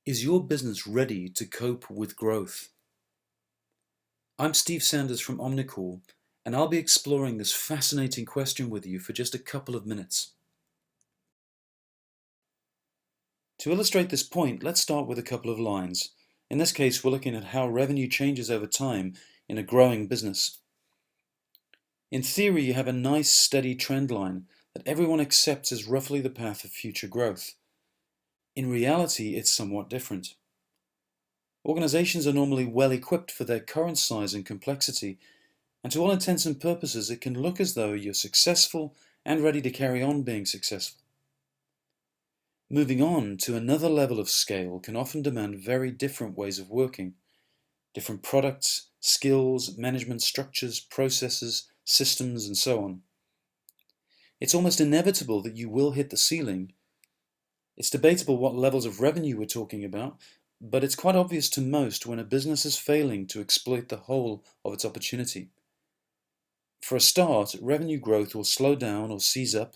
Is your business ready to cope with growth? I'm Steve Sanders from Omnecore, and I'll be exploring this fascinating question with you for just a couple of minutes. To illustrate this point, let's start with a couple of lines. In this case, we're looking at how revenue changes over time in a growing business. In theory, you have a nice steady trend line that everyone accepts as roughly the path of future growth. In reality, it's somewhat different. Organizations are normally well equipped for their current size and complexity, and to all intents and purposes it can look as though you're successful and ready to carry on being successful. Moving on to another level of scale can often demand very different ways of working, different products, skills, management structures, processes, systems, and so on. It's almost inevitable that you will hit the ceiling. It's debatable what levels of revenue we're talking about, but it's quite obvious to most when a business is failing to exploit the whole of its opportunity. For a start, revenue growth will slow down or seize up,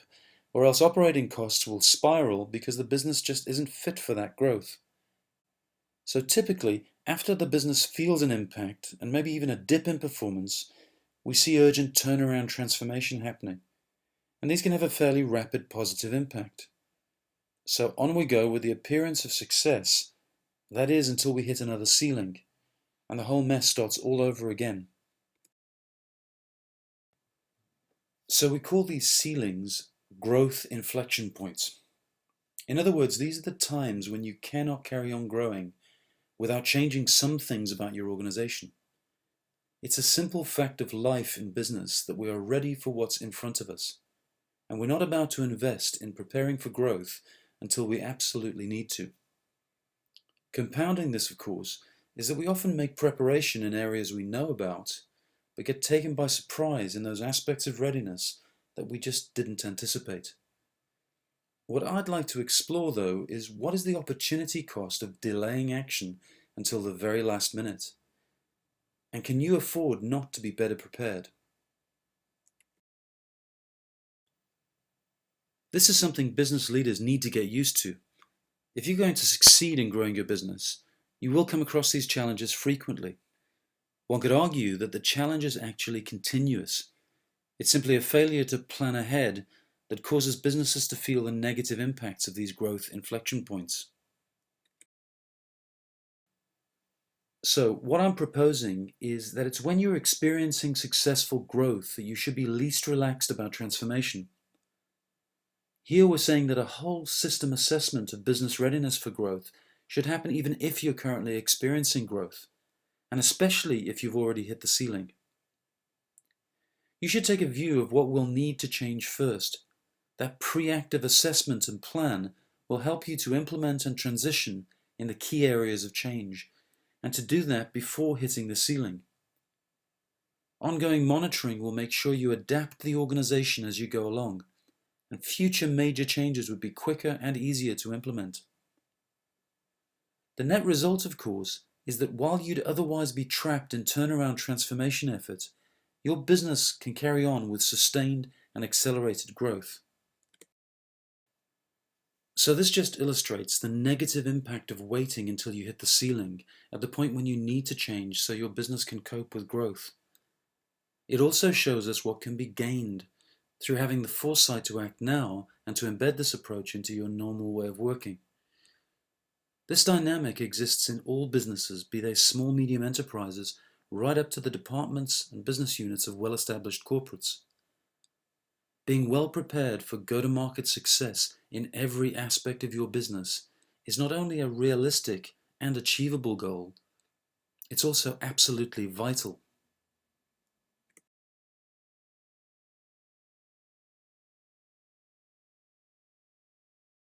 or else operating costs will spiral because the business just isn't fit for that growth. So typically, after the business feels an impact, and maybe even a dip in performance, we see urgent turnaround transformation happening, and these can have a fairly rapid positive impact. So on we go with the appearance of success, that is until we hit another ceiling, and the whole mess starts all over again. So we call these ceilings growth inflection points. In other words, these are the times when you cannot carry on growing without changing some things about your organization. It's a simple fact of life in business that we are ready for what's in front of us, and we're not about to invest in preparing for growth until we absolutely need to. Compounding this, of course, is that we often make preparation in areas we know about, but get taken by surprise in those aspects of readiness that we just didn't anticipate. What I'd like to explore, though, is what is the opportunity cost of delaying action until the very last minute? And can you afford not to be better prepared? This is something business leaders need to get used to. If you're going to succeed in growing your business, you will come across these challenges frequently. One could argue that the challenge is actually continuous. It's simply a failure to plan ahead that causes businesses to feel the negative impacts of these growth inflection points. So what I'm proposing is that it's when you're experiencing successful growth that you should be least relaxed about transformation. Here we're saying that a whole system assessment of business readiness for growth should happen even if you're currently experiencing growth, and especially if you've already hit the ceiling. You should take a view of what will need to change first. That pre-active assessment and plan will help you to implement and transition in the key areas of change, and to do that before hitting the ceiling. Ongoing monitoring will make sure you adapt the organization as you go along, and future major changes would be quicker and easier to implement. The net result, of course, is that while you'd otherwise be trapped in turnaround transformation efforts, your business can carry on with sustained and accelerated growth. So this just illustrates the negative impact of waiting until you hit the ceiling at the point when you need to change so your business can cope with growth. It also shows us what can be gained through having the foresight to act now and to embed this approach into your normal way of working. This dynamic exists in all businesses, be they small, medium enterprises, right up to the departments and business units of well-established corporates. Being well prepared for go-to-market success in every aspect of your business is not only a realistic and achievable goal, it's also absolutely vital.